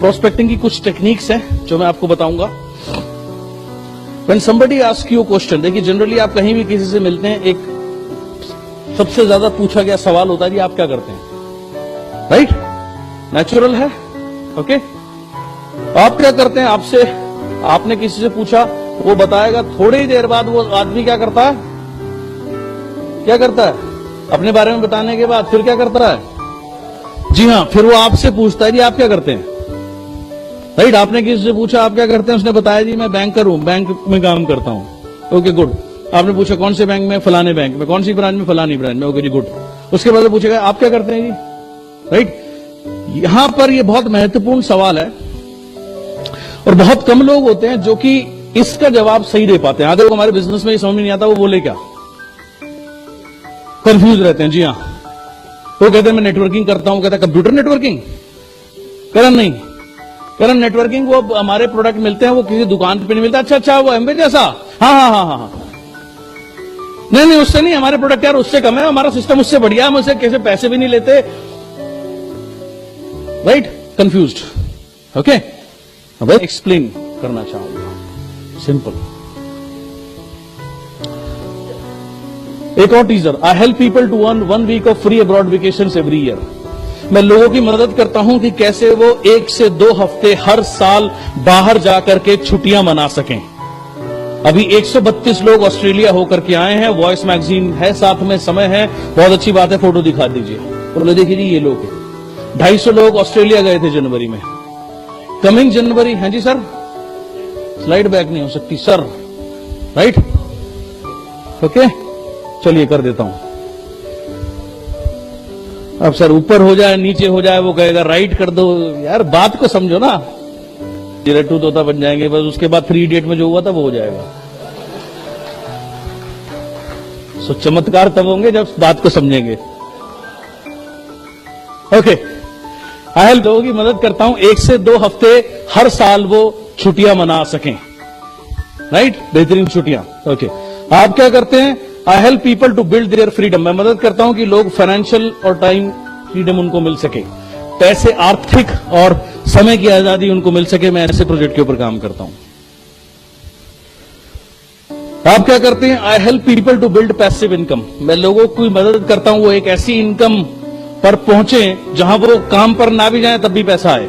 Prospecting की कुछ techniques हैं जो मैं आपको बताऊंगा। When somebody asks you a question, देखिए जनरली आप कहीं भी किसी से मिलते हैं, एक सबसे ज्यादा पूछा गया सवाल होता है जी आप क्या करते हैं, राइट? नेचुरल है, ओके? आप क्या करते हैं, आपने किसी से पूछा, वो बताएगा, थोड़ी ही देर बाद वो आदमी क्या करता है, अपने बारे में बताने के बाद फिर क्या करता है, जी हाँ, फिर वो आपसे पूछता है जी आप क्या करते हैं, राइट? आपने किसी से पूछा आप क्या करते हैं, उसने बताया जी मैं बैंकर हूं, बैंक में काम करता हूं, ओके गुड। आपने पूछा कौन से बैंक में, फलाने बैंक में, कौन सी ब्रांच में, फलानी ब्रांच में, ओके जी गुड। उसके बाद पूछेगा आप क्या करते हैं जी, राइट? यहां पर ये बहुत महत्वपूर्ण सवाल है और बहुत कम लोग होते हैं जो कि इसका जवाब सही दे पाते हैं। आधे लोग हमारे बिजनेस में समझ में नहीं आता वो बोले क्या, कंफ्यूज रहते हैं। जी हाँ, वो कहते हैं मैं नेटवर्किंग करता हूं, कहता है कंप्यूटर नेटवर्किंग, करण नहीं, करण नेटवर्किंग वो हमारे प्रोडक्ट मिलते हैं, वो किसी दुकान पे नहीं मिलता। अच्छा वो एमबे जैसा, हाँ, नहीं उससे नहीं, हमारे प्रोडक्ट यार उससे कम है, हमारा सिस्टम उससे बढ़िया, हम उससे कैसे पैसे भी नहीं लेते, राइट? Confused, okay? अब एक्सप्लेन करना चाहूंगा, सिंपल। एक और teaser, I help people to earn 1 week of free abroad vacations every year. मैं लोगों की मदद करता हूं कि कैसे वो 1 से 2 हफ्ते हर साल बाहर जाकर के छुट्टियां मना सकें। अभी 132 लोग ऑस्ट्रेलिया होकर के आए हैं, वॉइस मैगजीन है साथ में, समय है, बहुत अच्छी बात है, फोटो दिखा दीजिए। बोले देखिए जी ये लोग 250 लोग ऑस्ट्रेलिया गए थे जनवरी में, कमिंग जनवरी, हाँ जी सर, स्लाइड बैक नहीं हो सकती सर, राइट? ओके, चलिए कर देता हूं। अब सर ऊपर हो जाए नीचे हो जाए, वो कहेगा राइट कर दो, यार बात को समझो ना। जीरेटू तोता बन जाएंगे बस, उसके बाद 3 इडियट में जो हुआ था वो हो जाएगा। सो चमत्कार तब होंगे जब बात को समझेंगे। ओके, आई हेल्प लोगों की मदद करता हूं 1 से 2 हफ्ते हर साल वो छुट्टियां मना सकें, राइट? बेहतरीन छुट्टियां, ओके। आप क्या करते हैं? I help people to build their freedom. मैं मदद करता हूं कि लोग फाइनेंशियल और टाइम फ्रीडम उनको मिल सके, पैसे, आर्थिक और समय की आजादी उनको मिल सके। मैं ऐसे प्रोजेक्ट के ऊपर काम करता हूं। आप क्या करते हैं? I help people to build passive income. मैं लोगों की मदद करता हूं वो एक ऐसी इनकम पर पहुंचे जहां वो काम पर ना भी जाए तब भी पैसा आए।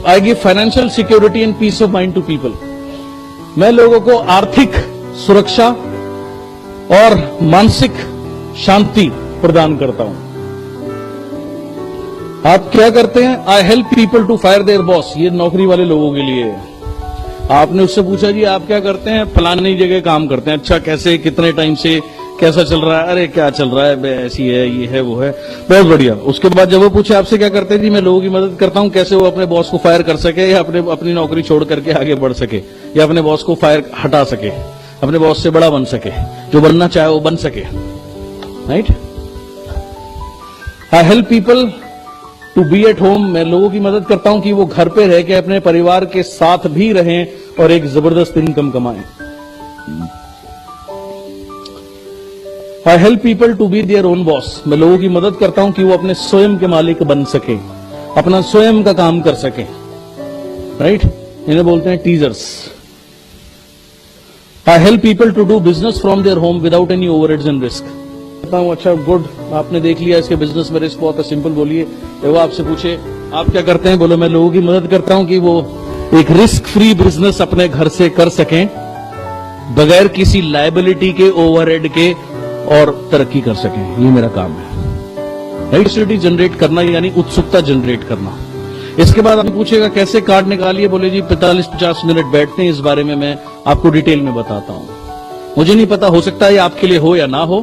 I give financial security and peace of mind to people. मैं लोगों को आर्थिक सुरक्षा और मानसिक शांति प्रदान करता हूं। आप क्या करते हैं? I help people to fire their boss. ये नौकरी वाले लोगों के लिए है। आपने उससे पूछा जी आप क्या करते हैं? फलानी जगह काम करते हैं। अच्छा कैसे, कितने टाइम से, कैसा चल रहा है? अरे क्या चल रहा है, ऐसी है, ये है, वो है, बहुत बढ़िया। उसके बाद जब वो पूछे आपसे क्या करते हैं जी, मैं लोगों की मदद करता हूं कैसे वो अपने बॉस को फायर कर सके या अपनी नौकरी छोड़ करके आगे बढ़ सके या अपने बॉस को फायर हटा सके, अपने बॉस से बड़ा बन सके, जो बनना चाहे वो बन सके, right? I help people to be at home. मैं लोगों की मदद करता हूं कि वो घर पे रह के अपने परिवार के साथ भी रहें और एक जबरदस्त इनकम कमाएं। I help people to be their own boss. मैं लोगों की मदद करता हूं कि वो अपने स्वयं के मालिक बन सके, अपना स्वयं का काम कर सके, राइट? इन्हें बोलते हैं teasers. I help people to do business from their home without any overheads and risk. कहता हूं अच्छा गुड, आपने देख लिया इसके बिजनेस में रिस्क बहुत है, सिंपल बोलिए। वो आपसे पूछे आप क्या करते हैं, बोलो मैं लोगों की मदद करता हूं कि वो एक रिस्क फ्री बिजनेस अपने घर से कर सकें बगैर किसी लायबिलिटी के, ओवरहेड के, और तरक्की कर सकें। ये मेरा काम है। क्यूरियोसिटी जनरेट करना यानी उत्सुकता जनरेट करना। इसके बाद आप पूछेगा कैसे कार्ड निकालिए, बोले जी 45-50 मिनट बैठते हैं, इस बारे में मैं आपको डिटेल में बताता हूं। मुझे नहीं पता, हो सकता है आपके लिए हो या ना हो।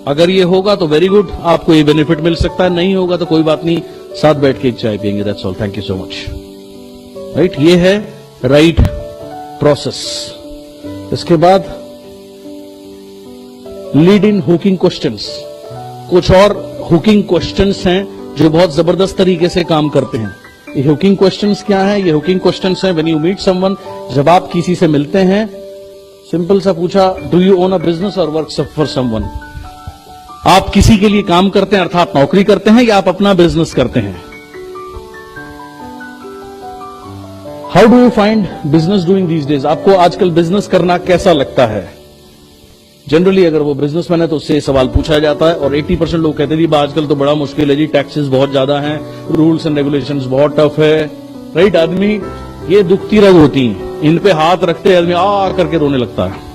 अगर ये होगा तो वेरी गुड, आपको ये बेनिफिट मिल सकता है, नहीं होगा तो कोई बात नहीं, साथ बैठ के एक चाय पियेंगे, that's all. Thank you so much, right? ये है राइट प्रोसेस। इसके बाद लीड इन हुकिंग क्वेश्चंस। कुछ और हुकिंग क्वेश्चंस हैं जो बहुत जबरदस्त तरीके से काम करते हैं। ये हुकिंग क्वेश्चंस क्या है? ये हुकिंग क्वेश्चंस हैं व्हेन यू मीट समवन, जब आप किसी से मिलते हैं। सिंपल सा पूछा, do you own a business और वर्क फॉर समवन? आप किसी के लिए काम करते हैं अर्थात नौकरी करते हैं या आप अपना बिजनेस करते हैं? How do you find business doing these days? आपको आजकल बिजनेस करना कैसा लगता है? जनरली अगर वो बिजनेसमैन है तो उससे सवाल पूछा जाता है और 80% लोग कहते हैं जी आजकल तो बड़ा मुश्किल है जी, टैक्सेस बहुत ज्यादा हैं, रूल्स एंड रेगुलेशंस बहुत टफ है, राइट? आदमी ये दुखती रग होती हैं, इन पे हाथ रखते आदमी आ करके रोने लगता है।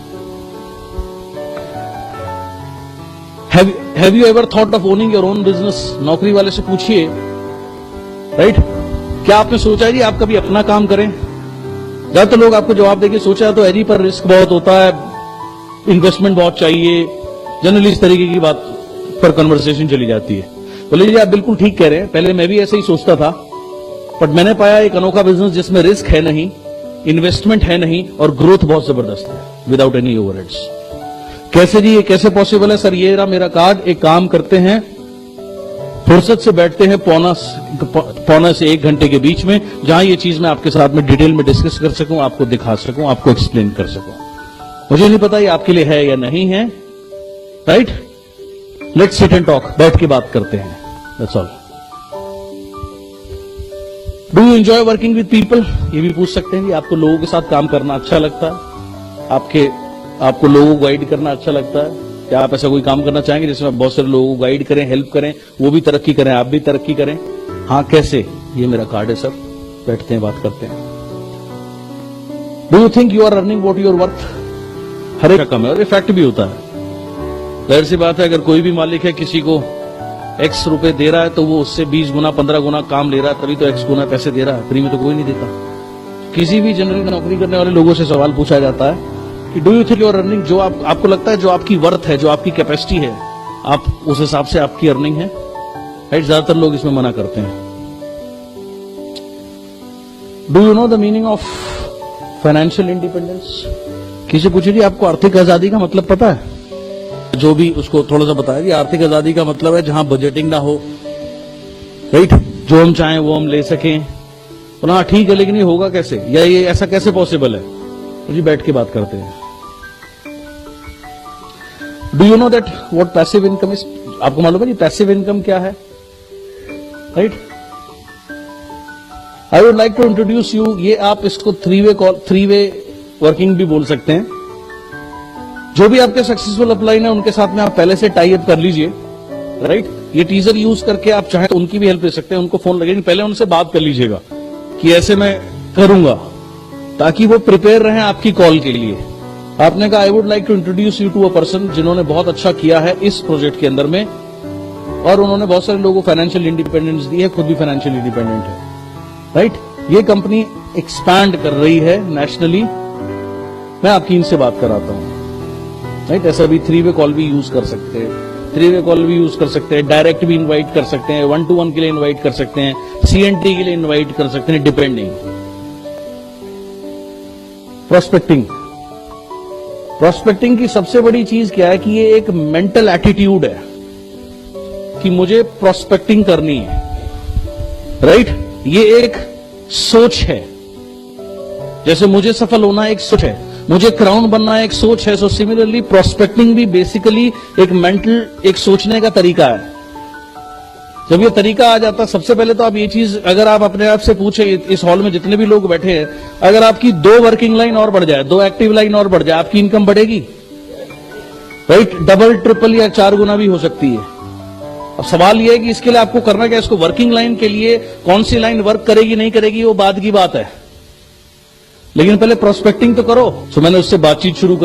Have you ever thought of owning your own business? नौकरी वाले से पूछिए, राइट? क्या आपने सोचा है जी आप कभी अपना काम करें? ज्यादातर लोग आपको जवाब देके सोचा है तो एरी पर रिस्क बहुत होता है, इन्वेस्टमेंट बहुत चाहिए, जनरली इस तरीके की बात पर कन्वर्सेशन चली जाती है। बोले जी आप बिल्कुल ठीक कह रहे हैं, पहले मैं भी ऐसे ही सोचता था, बट मैंने पाया एक अनोखा बिजनेस जिसमें रिस्क है नहीं, इन्वेस्टमेंट है नहीं और ग्रोथ बहुत जबरदस्त है विदाउट एनी ओवरहेड्स। कैसे जी, ये कैसे पॉसिबल है? सर ये रहा मेरा कार्ड, एक काम करते हैं, फुर्सत से बैठते हैं पौना से 1 घंटे के बीच में, जहां ये चीज मैं आपके साथ में डिटेल में डिस्कस कर सकूं, आपको दिखा सकूं, आपको एक्सप्लेन कर सकूं। मुझे नहीं पता ये आपके लिए है या नहीं है, right? Let's sit and talk, बैठ के बात करते हैं, that's all. Do you enjoy working with people? ये भी पूछ सकते हैं कि आपको लोगों के साथ काम करना अच्छा लगता है? आपको लोगों को गाइड करना अच्छा लगता है? क्या आप ऐसा कोई काम करना चाहेंगे जिसमें बहुत सारे लोगों को गाइड करें, हेल्प करें, वो भी तरक्की करें, आप भी तरक्की करें? हाँ, कैसे? ये मेरा कार्ड है सर, बैठते हैं, बात करते हैं। Do you think you are earning what you are worth? हर एक रकम है और इफेक्ट भी होता है। जाहिर सी बात है, अगर कोई भी मालिक है किसी को X रुपए दे रहा है तो वो उससे 20 गुना 15 गुना काम ले रहा है, तभी तो X गुना पैसे दे रहा है, फ्री में तो कोई नहीं देता। किसी भी जनरल नौकरी करने वाले लोगों से सवाल पूछा जाता है कि do you think you are earning, जो आपको लगता है जो आपकी वर्थ है, जो आपकी कैपेसिटी है, आप उस हिसाब से आपकी अर्निंग है, राइट? ज्यादातर लोग इसमें मना करते हैं। Do you know the meaning of financial independence? किसी पूछे जी आपको आर्थिक आजादी का मतलब पता है? जो भी उसको थोड़ा सा बताया कि आर्थिक आजादी का मतलब है जहां बजटिंग ना हो, राइट? जो हम चाहें वो हम ले सकें। बोला हाँ ठीक है, लेकिन ये होगा कैसे, या ये ऐसा कैसे पॉसिबल है? तो जी बैठ के बात करते हैं। Do you know that what passive income is? आपको मालूम है जी पैसिव इनकम क्या है, right? I would like to introduce you, ये आप इसको थ्री वे वर्किंग भी बोल सकते हैं। जो भी आपके सक्सेसफुल अपलाइन है उनके साथ में आप पहले से टाई अप कर लीजिए, राइट? ये टीजर यूज करके आप चाहें तो उनकी भी हेल्प ले सकते हैं, उनको फोन लगेगी, पहले उनसे बात कर लीजिएगा कि ऐसे मैं करूंगा, ताकि वो प्रिपेयर रहें आपकी कॉल के लिए। आपने कहा I would like to introduce you to a person जिन्होंने बहुत अच्छा किया है इस प्रोजेक्ट के अंदर में, और उन्होंने बहुत सारे लोगों को फाइनेंशियल इंडिपेंडेंस दी है, खुद भी फाइनेंशियल इंडिपेंडेंट है, राइट? ये कंपनी एक्सपैंड कर रही है नेशनली, मैं आपकी इनसे बात कराता हूं, राइट? ऐसा भी 3 वे कॉल भी यूज कर सकते हैं, 3 वे कॉल भी यूज कर सकते हैं, डायरेक्ट भी इनवाइट कर सकते हैं, 1-to-1 के लिए इनवाइट कर सकते हैं, CNT के लिए इनवाइट कर सकते हैं, डिपेंडिंग। प्रोस्पेक्टिंग की सबसे बड़ी चीज क्या है कि ये एक मेंटल एटीट्यूड है कि मुझे प्रोस्पेक्टिंग करनी है, राइट? ये एक सोच है, जैसे मुझे सफल होना एक सोच है, मुझे क्राउन बनना एक सोच है। सो सिमिलरली प्रोस्पेक्टिंग भी बेसिकली एक मेंटल, एक सोचने का तरीका है। जब ये तरीका आ जाता, सबसे पहले तो आप ये चीज अगर आप अपने आप से पूछे, इस हॉल में जितने भी लोग बैठे हैं, अगर आपकी 2 वर्किंग लाइन और बढ़ जाए, 2 एक्टिव लाइन और बढ़ जाए, आपकी इनकम बढ़ेगी, राइट? डबल, ट्रिपल या 4 गुना भी हो सकती है। अब सवाल यह है कि इसके लिए आपको करना क्या है? इसको वर्किंग लाइन के लिए कौन सी लाइन वर्क करेगी नहीं करेगी वो बाद की बात है, लेकिन पहले प्रोस्पेक्टिंग तो करो। तो मैंने उससे बातचीत शुरू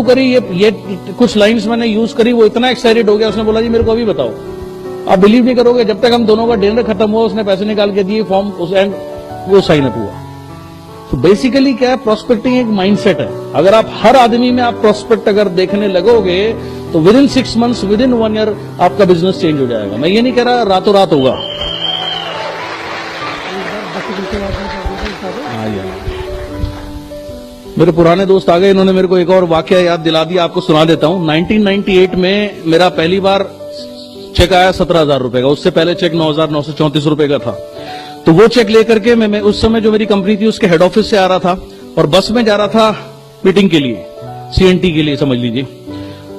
करी, ये कुछ लाइंस मैंने यूज करी, वो इतना एक्साइटेड हो गया, उसने बोला जी मेरे को अभी बताओ। आप बिलीव नहीं करोगे, जब तक हम दोनों का डिनर खत्म हुआ उसने पैसे निकाल के दिए, फॉर्म उस एंड वो साइन अप हुआ। तो बेसिकली क्या है, प्रोस्पेक्टिंग एक माइंडसेट है। अगर आप हर आदमी में आप प्रोस्पेक्ट अगर देखने लगोगे तो with in 6 months, with in 1 year आपका बिजनेस चेंज हो जाएगा। मैं ये नहीं कह रहा रातों रात होगा। मेरे पुराने दोस्त आ गए, इन्होंने मेरे को एक और वाकया याद दिला दिया, आपको सुना देता हूं। 1998 में मेरा पहली बार चेक आया 17,000 रुपए का, उससे पहले चेक 9,934 रुपए का था। तो वो चेक लेकर के मैं उस समय जो मेरी कंपनी थी उसके हेड ऑफिस से आ रहा था और बस में जा रहा था मीटिंग के लिए, CNT के लिए समझ लीजिए।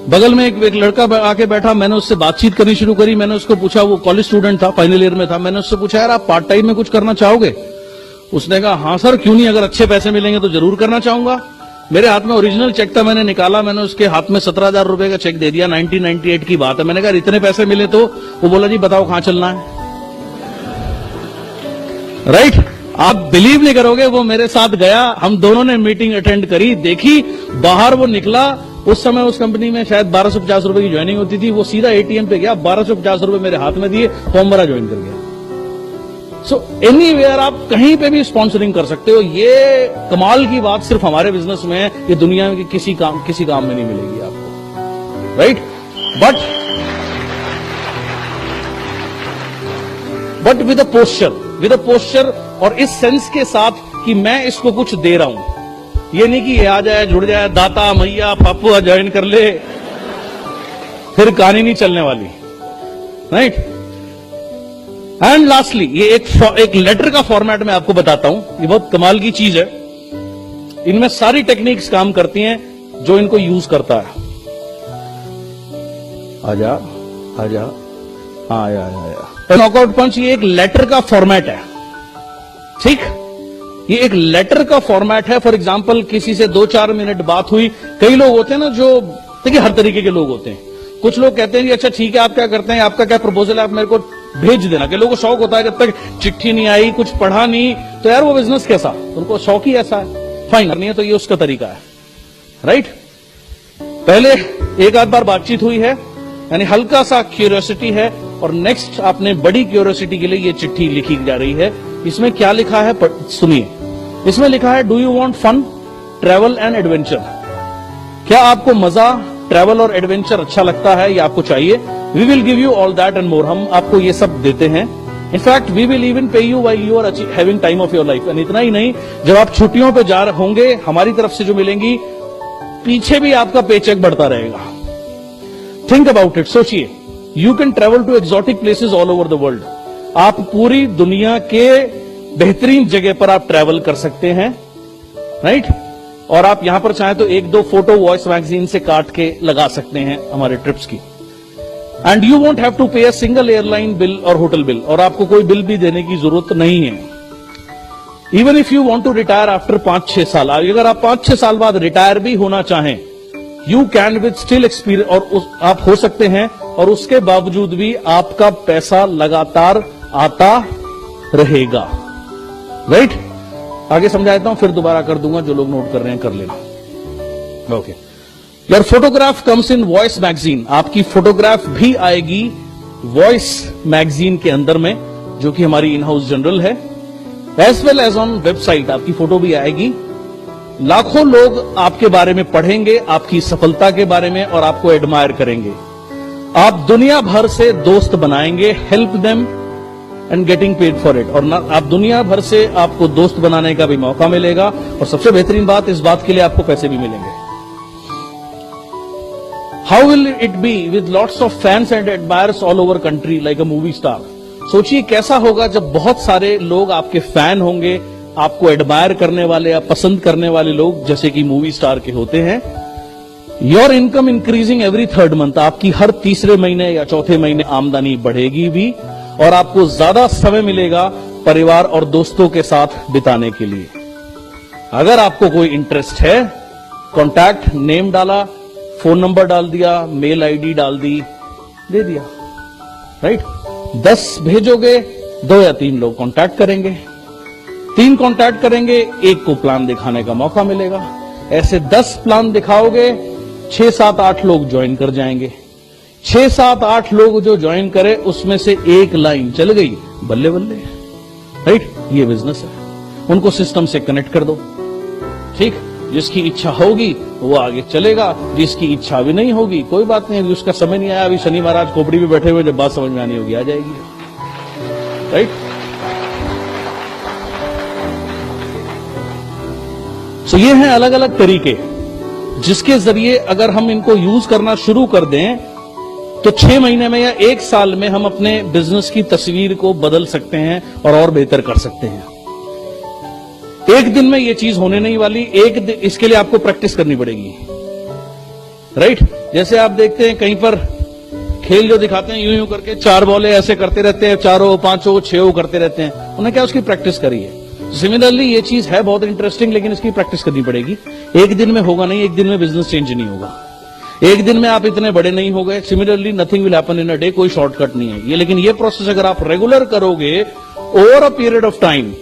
बगल में एक लड़का आके बैठा, मैंने उससे बातचीत करनी शुरू करी। मैंने उसको पूछा, वो कॉलेज स्टूडेंट था, फाइनल ईयर में था। मैंने उससे पूछा, यार आप पार्ट टाइम में कुछ करना चाहोगे? उसने कहा, हाँ सर, क्यों नहीं, अगर अच्छे पैसे मिलेंगे तो जरूर करना चाहूंगा। मेरे हाथ में ओरिजिनल चेक था, मैंने निकाला, मैंने उसके हाथ में 17,000 रुपए का चेक दे दिया। 1998 की बात है। मैंने कहा, इतने पैसे मिले तो? वो बोला, जी बताओ कहां चलना है। राइट? आप बिलीव नहीं करोगे, वो मेरे साथ गया, हम दोनों ने मीटिंग अटेंड करी, देखी, बाहर वो निकला। उस समय उस कंपनी में शायद 1250 रुपए की ज्वाइनिंग होती थी। वो सीधा एटीएम पे गया, 1250 रुपए मेरे हाथ में दिए, फॉर्म भरा, ज्वाइन कर गया। सो एनीवेयर आप कहीं पे भी स्पॉन्सरिंग कर सकते हो। ये कमाल की बात सिर्फ हमारे बिजनेस में है, ये दुनिया में किसी काम में नहीं मिलेगी आपको। Right? But with a posture और इस सेंस के साथ कि मैं इसको कुछ दे रहा हूं। ये नहीं कि ये आ जाए, जुड़ जाए, दाता मैया पापू ज्वाइन कर ले, फिर कहानी नहीं चलने वाली। राइट? एंड लास्टली, ये एक लेटर का फॉर्मेट मैं आपको बताता हूं। ये बहुत कमाल की चीज है। इनमें सारी टेक्निक्स काम करती हैं जो इनको यूज करता है। आजा आजा, हाँ आया। नॉकआउट पंच ये एक लेटर का फॉर्मेट है। ठीक? ये एक लेटर का फॉर्मेट है। फॉर एग्जाम्पल, किसी से 2-4 मिनट बात हुई। कई लोग होते हैं ना, जो देखिए हर तरीके के लोग होते हैं। कुछ लोग कहते हैं कि अच्छा ठीक है, आप क्या करते हैं, आपका क्या प्रपोजल है, आप मेरे को भेज देना। कि लोगों को शौक होता है, जब तक चिट्ठी नहीं आई, कुछ पढ़ा नहीं, तो यार वो बिजनेस कैसा, उनको शौक ही ऐसा है। फाइन, नहीं है तो ये उसका तरीका है। राइट? पहले एक आध बार बातचीत हुई है, यानी हल्का सा क्यूरियोसिटी है, और नेक्स्ट आपने बड़ी क्यूरियोसिटी के लिए ये चिट्ठी लिखी जा रही है। इसमें क्या लिखा है सुनिए। इसमें लिखा है, do you want fun, travel and adventure? क्या आपको मजा, ट्रैवल और एडवेंचर अच्छा लगता है, या आपको चाहिए? We will give you all that and more. हम आपको ये सब देते हैं। In fact we will even pay you while you are having time of your life. And इतना ही नहीं, जब आप छुट्टियों पे जा रहे होंगे, हमारी तरफ से जो मिलेंगी, पीछे भी आपका पेचेक बढ़ता रहेगा। थिंक अबाउट इट, सोचिए। You can travel to exotic places all over the world. आप पूरी दुनिया के बेहतरीन जगह पर आप ट्रेवल कर सकते हैं। राइट? और आप यहां पर चाहें तो 1-2 फोटो वॉइस मैगजीन से काट के लगा सकते हैं हमारे ट्रिप्स की। And you won't have to pay a single airline bill और होटल बिल, और आपको कोई बिल भी देने की जरूरत नहीं है। Even if you want to retire after 5-6 साल, अगर आप 5-6 साल बाद रिटायर भी होना चाहें, you can with still experience, और आप हो सकते हैं, और उसके बावजूद भी आपका पैसा लगातार आता रहेगा। राइट? आगे समझाता हूं, फिर दोबारा कर दूंगा। जो लोग नोट कर रहे हैं कर लेना। Okay. Your photograph comes in voice magazine. आपकी फोटोग्राफ भी आएगी वॉइस मैगजीन के अंदर में, जो कि हमारी इन हाउस जनरल है। As well as on website आपकी फोटो भी आएगी। लाखों लोग आपके बारे में पढ़ेंगे, आपकी सफलता के बारे में, और आपको एडमायर करेंगे। आप दुनिया भर से दोस्त बनाएंगे, help them and getting paid for it. और आप दुनिया भर से आपको दोस्त बनाने का भी मौका मिलेगा, और सबसे बेहतरीन बात, इस बात के लिए आपको पैसे भी मिलेंगे। How will it be with lots of fans and admires all over country like a movie star? सोचिए कैसा होगा जब बहुत सारे लोग आपके फैन होंगे, आपको एडमायर करने वाले या पसंद करने वाले लोग, जैसे कि मूवी स्टार के होते हैं। Your income increasing every 3rd month. आपकी हर तीसरे महीने या चौथे महीने आमदनी बढ़ेगी भी, और आपको ज्यादा समय मिलेगा परिवार और दोस्तों के साथ बिताने के लिए। अगर आपको कोई इंटरेस्ट है, कॉन्टैक्ट नेम डाला, फोन नंबर डाल दिया, मेल आईडी डाल दी, दे दिया। राइट? 10 भेजोगे, 2 या 3 लोग कॉन्टैक्ट करेंगे, 3 कॉन्टैक्ट करेंगे, 1 को प्लान दिखाने का मौका मिलेगा। ऐसे 10 प्लान दिखाओगे, 6-7-8 लोग ज्वाइन कर जाएंगे। 6-7-8 लोग जो ज्वाइन करे, उसमें से 1 लाइन चल गई, बल्ले बल्ले। राइट? ये बिजनेस है। उनको सिस्टम से कनेक्ट कर दो। ठीक? जिसकी इच्छा होगी वो आगे चलेगा, जिसकी इच्छा भी नहीं होगी कोई बात नहीं, अभी उसका समय नहीं आया, अभी शनि महाराज खोपड़ी में बैठे हुए, जब बात समझ में आनी होगी आ जाएगी। राइट? सो ये हैं अलग अलग तरीके, जिसके जरिए अगर हम इनको यूज करना शुरू कर दें, तो 6 महीने में या 1 साल में हम अपने बिजनेस की तस्वीर को बदल सकते हैं और बेहतर कर सकते हैं। एक दिन में ये चीज होने नहीं वाली, इसके लिए आपको प्रैक्टिस करनी पड़ेगी। राइट। जैसे आप देखते हैं कहीं पर खेल जो दिखाते हैं, यूं यूं करके 4 बॉलें ऐसे करते रहते हैं, 4 5 6 करते रहते हैं, उन्हें क्या उसकी प्रैक्टिस करी है। सिमिलरली ये चीज है बहुत इंटरेस्टिंग, लेकिन इसकी प्रैक्टिस करनी पड़ेगी। एक दिन में होगा नहीं, एक दिन में बिजनेस चेंज नहीं होगा, एक दिन में आप इतने बड़े नहीं हो गए। Similarly nothing will happen in a day, कोई शॉर्टकट नहीं है ये। लेकिन ये प्रोसेस अगर आप रेगुलर करोगे over a period of time,